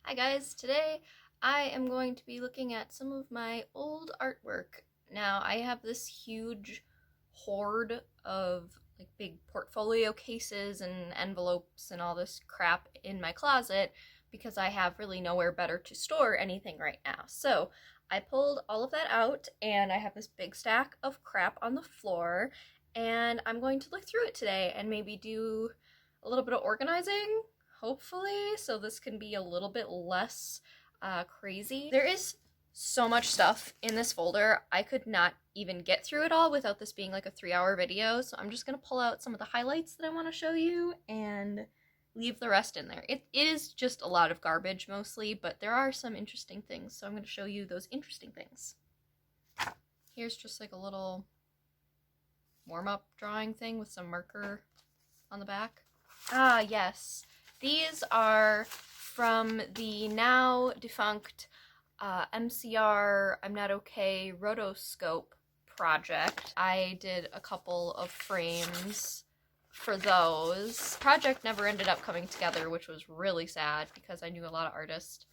Hi guys, today I am going to be looking at some of my old artwork. Now I have this huge hoard of like big portfolio cases and envelopes and all this crap in my closet because I have really nowhere better to store anything right now. So I pulled all of that out and I have this big stack of crap on the floor and I'm going to look through it today and maybe do a little bit of organizing, hopefully, so this can be a little bit less crazy. There is so much stuff in this folder. I could not even get through it all without this being like a 3-hour video, so I'm just gonna pull out some of the highlights that I want to show you and leave the rest in there. It is just a lot of garbage mostly, but there are some interesting things, so I'm going to show you those interesting things. Here's just like a little warm-up drawing thing with some marker on the back. Ah, yes. These are from the now defunct MCR I'm Not Okay rotoscope project. I did a couple of frames for those. Project never ended up coming together, which was really sad because I knew a lot of artists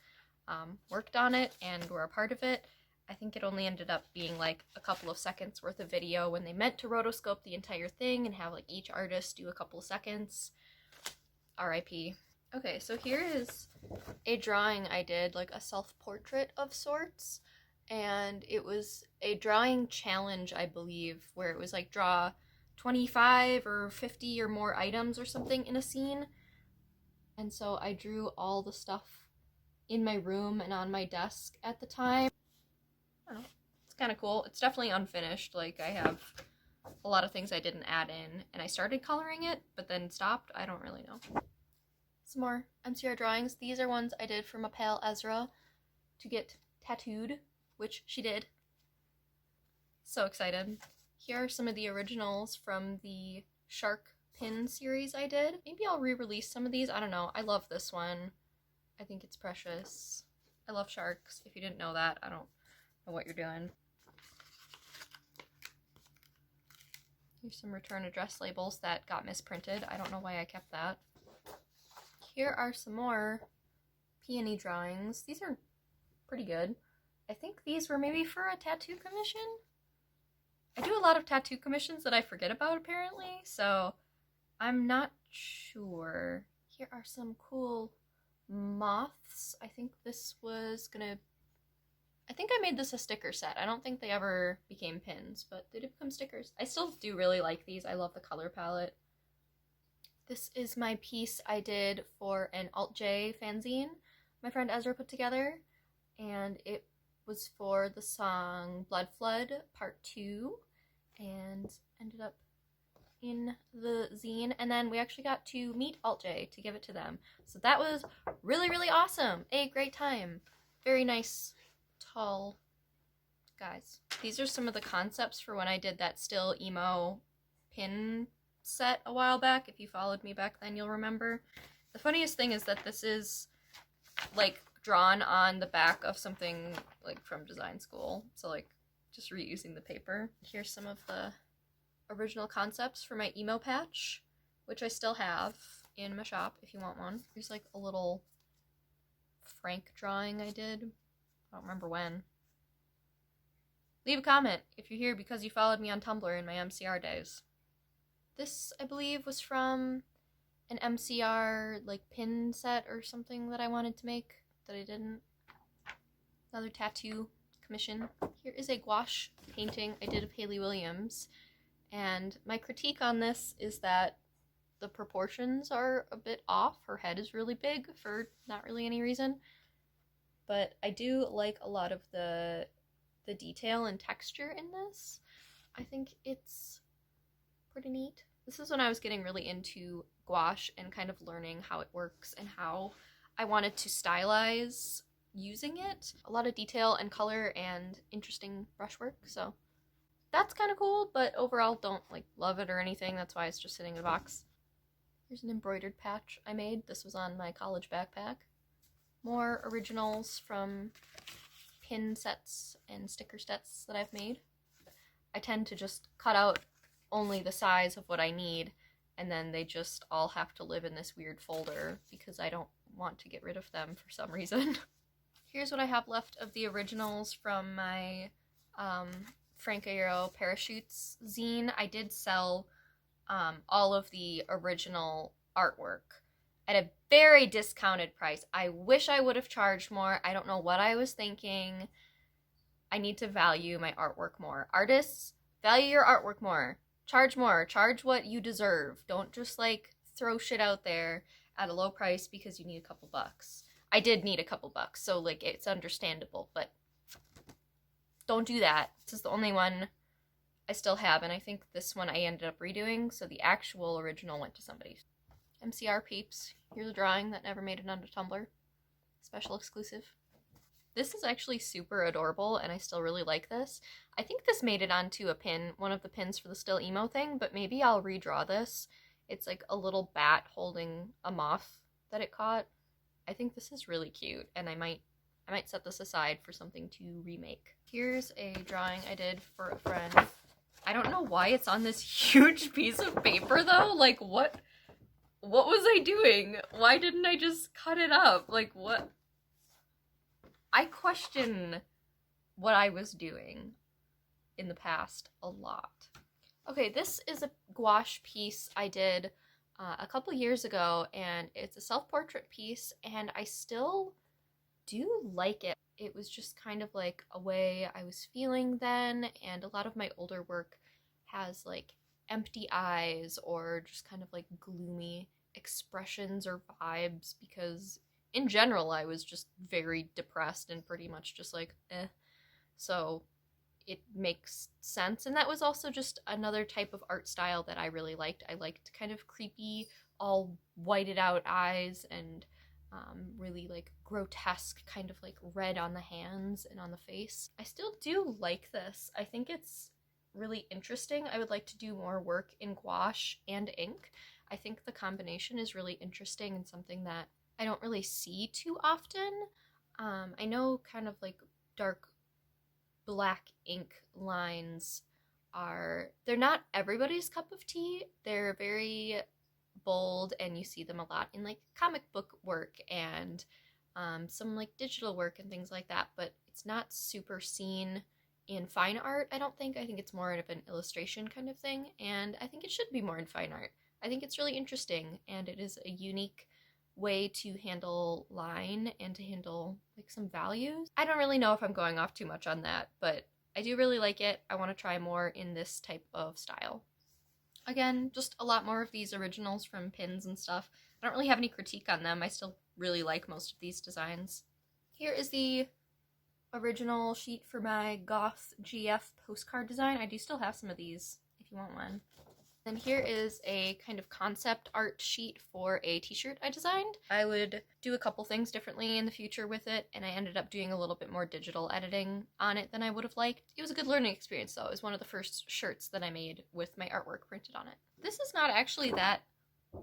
worked on it and were a part of it. I think it only ended up being like a couple of seconds worth of video when they meant to rotoscope the entire thing and have like each artist do a couple of seconds. RIP. Okay, so here is a drawing I did, like a self-portrait of sorts, and it was a drawing challenge, I believe, where it was like draw 25 or 50 or more items or something in a scene. And so I drew all the stuff in my room and on my desk at the time. I don't know, it's kind of cool. It's definitely unfinished, like I have a lot of things I didn't add in, and I started coloring it, but then stopped. I don't really know. Some more MCR drawings. These are ones I did for my pal Ezra to get tattooed, which she did. So excited. Here are some of the originals from the shark pin series I did. Maybe I'll re-release some of these. I don't know. I love this one. I think it's precious. I love sharks. If you didn't know that, I don't know what you're doing. Here's some return address labels that got misprinted. I don't know why I kept that. Here are some more peony drawings. These are pretty good. I think these were maybe for a tattoo commission? I do a lot of tattoo commissions that I forget about apparently, so I'm not sure. Here are some cool moths. I think this was gonna... I think I made this a sticker set. I don't think they ever became pins, but they did become stickers. I still do really like these. I love the color palette. This is my piece I did for an Alt-J fanzine my friend Ezra put together, and it was for the song Blood Flood Part 2, and ended up in the zine, and then we actually got to meet Alt-J to give it to them. So that was really, really awesome. A great time. Very nice, tall guys. These are some of the concepts for when I did that Still Emo pin set a while back. If you followed me back then, you'll remember. The funniest thing is that this is like drawn on the back of something like from design school, so like just reusing the paper. Here's some of the original concepts for my emo patch, which I still have in my shop if you want one. Here's like a little Frank drawing I did. I don't remember when. Leave a comment if you're here because you followed me on Tumblr in my MCR days. This, I believe, was from an MCR like pin set or something that I wanted to make that I didn't. Another tattoo commission. Here is a gouache painting I did of Hayley Williams, and my critique on this is that the proportions are a bit off. Her head is really big for not really any reason, but I do like a lot of the detail and texture in this. I think it's pretty neat. This is when I was getting really into gouache and kind of learning how it works and how I wanted to stylize using it. A lot of detail and color and interesting brushwork, so that's kind of cool, but overall don't like love it or anything. That's why it's just sitting in a box. Here's an embroidered patch I made. This was on my college backpack. More originals from pin sets and sticker sets that I've made. I tend to just cut out only the size of what I need, and then they just all have to live in this weird folder because I don't want to get rid of them for some reason. Here's what I have left of the originals from my Frank Aero Parachutes zine. I did sell all of the original artwork at a very discounted price. I wish I would have charged more. I don't know what I was thinking. I need to value my artwork more. Artists, value your artwork more. Charge more. Charge what you deserve. Don't just like throw shit out there at a low price because you need a couple bucks. I did need a couple bucks, so like it's understandable, but don't do that. This is the only one I still have, and I think this one I ended up redoing, so the actual original went to somebody. MCR peeps. Here's a drawing that never made it onto Tumblr. Special exclusive. This is actually super adorable, and I still really like this. I think this made it onto a pin, one of the pins for the Still Emo thing, but maybe I'll redraw this. It's like a little bat holding a moth that it caught. I think this is really cute, and I might set this aside for something to remake. Here's a drawing I did for a friend. I don't know why it's on this huge piece of paper though. Like what was I doing? Why didn't I just cut it up? Like what? I question what I was doing in the past a lot. Okay, this is a gouache piece I did a couple years ago, and it's a self-portrait piece, and I still do like it. It was just kind of like a way I was feeling then, and a lot of my older work has like empty eyes or just kind of like gloomy expressions or vibes because in general I was just very depressed and pretty much just like eh. So it makes sense, and that was also just another type of art style that I really liked. I liked kind of creepy, all whited out eyes and really like grotesque kind of like red on the hands and on the face. I still do like this. I think it's really interesting. I would like to do more work in gouache and ink. I think the combination is really interesting and something that I don't really see too often. I know kind of like dark black ink lines they're not everybody's cup of tea. They're very bold, and you see them a lot in like comic book work and some like digital work and things like that, but it's not super seen in fine art, I don't think. I think it's more of an illustration kind of thing, and I think it should be more in fine art. I think it's really interesting, and it is a unique way to handle line and to handle like some values. I don't really know if I'm going off too much on that, but I do really like it. I want to try more in this type of style. Again, just a lot more of these originals from pins and stuff. I don't really have any critique on them. I still really like most of these designs. Here is the original sheet for my Goth GF postcard design. I do still have some of these if you want one. Then here is a kind of concept art sheet for a t-shirt I designed. I would do a couple things differently in the future with it, and I ended up doing a little bit more digital editing on it than I would have liked. It was a good learning experience though. It was one of the first shirts that I made with my artwork printed on it. This is not actually that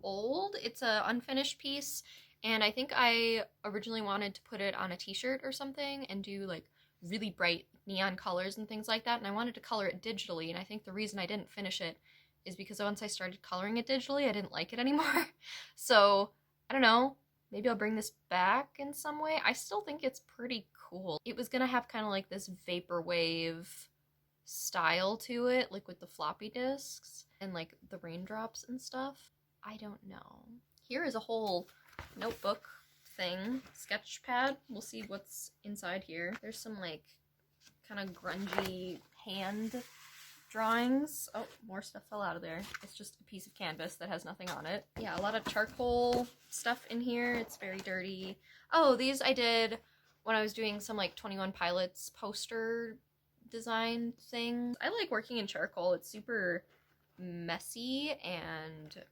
old. It's an unfinished piece, and I think I originally wanted to put it on a t-shirt or something and do like really bright neon colors and things like that, and I wanted to color it digitally, and I think the reason I didn't finish it is because once I started coloring it digitally, I didn't like it anymore. So, I don't know, maybe I'll bring this back in some way. I still think it's pretty cool. It was gonna have kind of like this vaporwave style to it, like with the floppy disks and like the raindrops and stuff. I don't know. Here is a whole notebook thing, sketch pad. We'll see what's inside here. There's some like kind of grungy hand drawings. Oh, more stuff fell out of there. It's just a piece of canvas that has nothing on it. Yeah, a lot of charcoal stuff in here. It's very dirty. Oh, these I did when I was doing some like 21 Pilots poster design thing. I like working in charcoal. It's super messy, and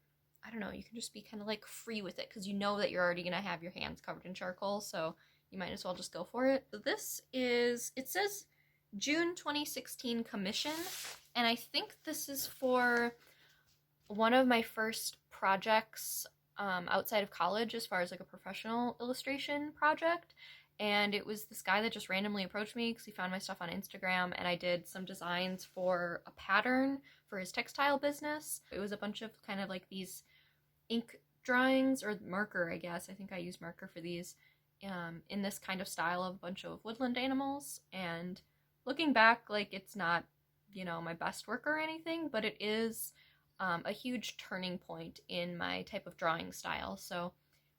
I don't know, you can just be kind of like free with it because you know that you're already gonna have your hands covered in charcoal, so you might as well just go for it. So this is, it says June 2016 commission, and I think this is for one of my first projects outside of college as far as like a professional illustration project. And it was this guy that just randomly approached me because he found my stuff on Instagram, and I did some designs for a pattern for his textile business. It was a bunch of kind of like these ink drawings, or marker, I guess. I think I use marker for these, in this kind of style of a bunch of woodland animals. And looking back, like, it's not, you know, my best work or anything, but it is a huge turning point in my type of drawing style. So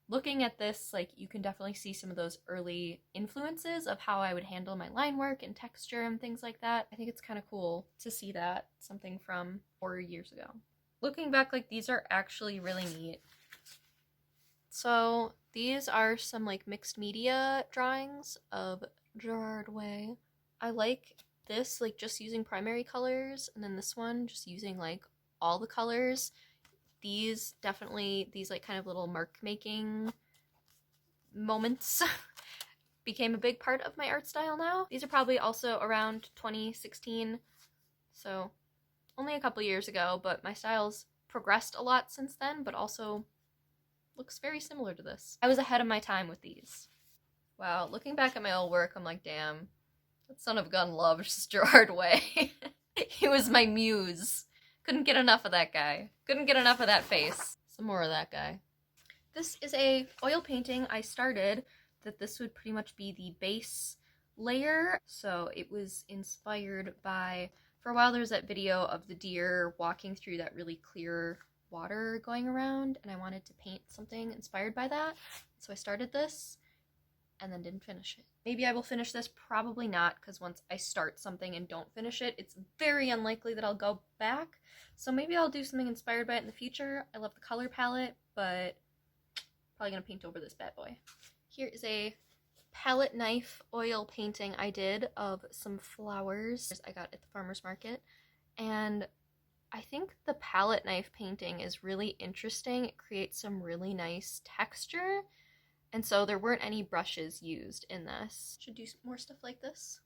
looking at this, like, you can definitely see some of those early influences of how I would handle my line work and texture and things like that. I think it's kind of cool to see that, something from 4 years ago. Looking back, like, these are actually really neat. So these are some, like, mixed media drawings of Gerard Way. I like this, like, just using primary colors, and then this one just using, like, all the colors. These definitely, these, like, kind of little mark making moments became a big part of my art style now. These are probably also around 2016, so only a couple years ago, but my style's progressed a lot since then, but also looks very similar to this. I was ahead of my time with these. Wow, looking back at my old work, I'm like, damn, that son of a gun loves Gerard Way. He was my muse. Couldn't get enough of that guy. Couldn't get enough of that face. Some more of that guy. This is a oil painting I started that this would pretty much be the base layer. So it was inspired by, for a while there was that video of the deer walking through that really clear water going around, and I wanted to paint something inspired by that. So I started this and then didn't finish it. Maybe I will finish this, probably not, because once I start something and don't finish it, it's very unlikely that I'll go back. So maybe I'll do something inspired by it in the future. I love the color palette, but probably gonna paint over this bad boy. Here is a palette knife oil painting I did of some flowers I got at the farmer's market, and I think the palette knife painting is really interesting. It creates some really nice texture, and so there weren't any brushes used in this. Should do more stuff like this.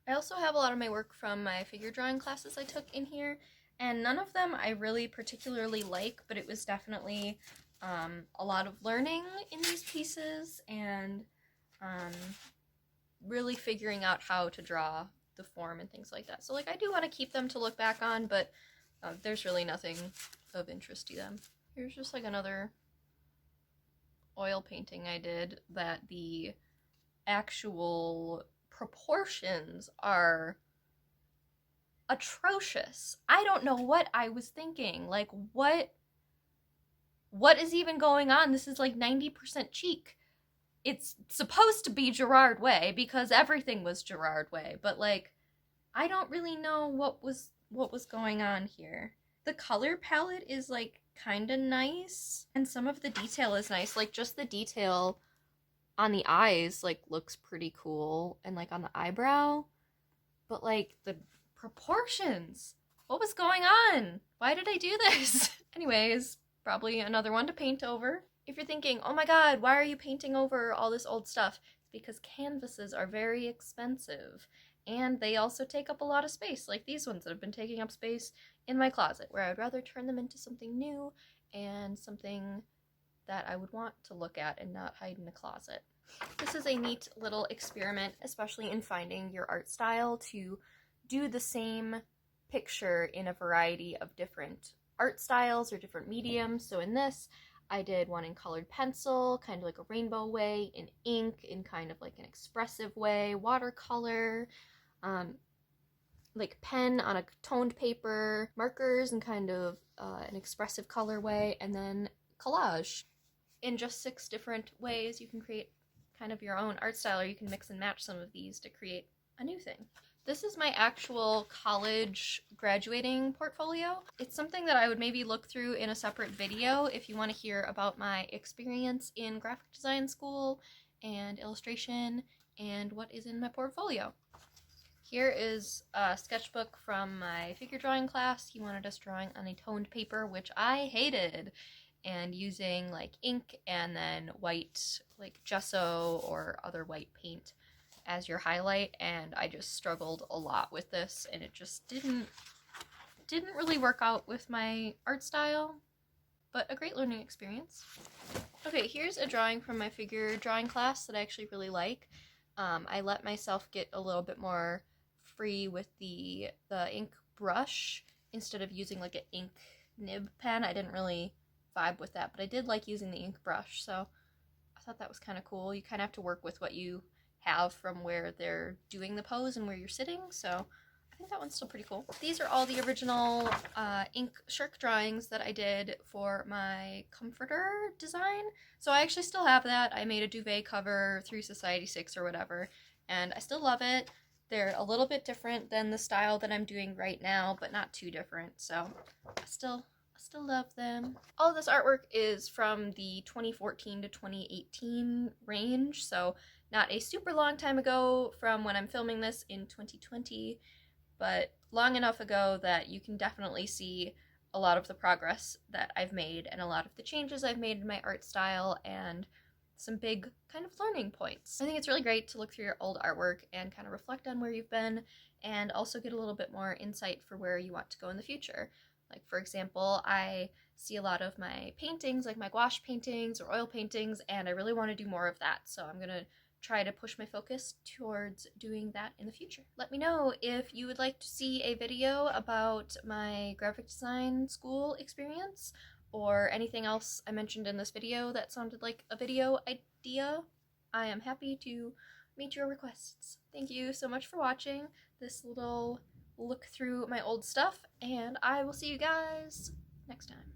I also have a lot of my work from my figure drawing classes I took in here, and none of them I really particularly like, but it was definitely a lot of learning in these pieces, and really figuring out how to draw the form and things like that. So, like, I do want to keep them to look back on, but there's really nothing of interest to them. Here's just like another oil painting I did that the actual proportions are atrocious. I don't know what I was thinking. Like, what is even going on? This is like 90% cheek. It's supposed to be Gerard Way because everything was Gerard Way, but like, I don't really know what was going on here. The color palette is like kind of nice, and some of the detail is nice. Like, just the detail on the eyes like looks pretty cool, and like on the eyebrow, but like the proportions, what was going on? Why did I do this? Anyways, probably another one to paint over. If you're thinking, oh my god, why are you painting over all this old stuff? It's because canvases are very expensive, and they also take up a lot of space, like these ones that have been taking up space in my closet, where I'd rather turn them into something new and something that I would want to look at and not hide in a closet. This is a neat little experiment, especially in finding your art style, to do the same picture in a variety of different art styles or different mediums. So in this, I did one in colored pencil, kind of like a rainbow way, in ink, in kind of like an expressive way, watercolor, like pen on a toned paper, markers in kind of an expressive color way, and then collage. In just 6 different ways, you can create kind of your own art style, or you can mix and match some of these to create a new thing. This is my actual college graduating portfolio. It's something that I would maybe look through in a separate video if you want to hear about my experience in graphic design school and illustration and what is in my portfolio. Here is a sketchbook from my figure drawing class. He wanted us drawing on a toned paper, which I hated, and using like ink and then white, like gesso or other white paint as your highlight, and I just struggled a lot with this, and it just didn't really work out with my art style, but a great learning experience. Okay, here's a drawing from my figure drawing class that I actually really like. I let myself get a little bit more free with the ink brush instead of using like an ink nib pen. I didn't really vibe with that, but I did like using the ink brush, so I thought that was kind of cool. You kind of have to work with what you have from where they're doing the pose and where you're sitting, so I think that one's still pretty cool. These are all the original ink shark drawings that I did for my comforter design. So I actually still have that. I made a duvet cover through Society 6 or whatever, and I still love it. They're a little bit different than the style that I'm doing right now, but not too different, so I still love them. All of this artwork is from the 2014 to 2018 range, so not a super long time ago from when I'm filming this in 2020, but long enough ago that you can definitely see a lot of the progress that I've made and a lot of the changes I've made in my art style and some big kind of learning points. I think it's really great to look through your old artwork and kind of reflect on where you've been and also get a little bit more insight for where you want to go in the future. Like, for example, I see a lot of my paintings, like my gouache paintings or oil paintings, and I really want to do more of that, so I'm gonna try to push my focus towards doing that in the future. Let me know if you would like to see a video about my graphic design school experience or anything else I mentioned in this video that sounded like a video idea. I am happy to meet your requests. Thank you so much for watching this little look through my old stuff, and I will see you guys next time.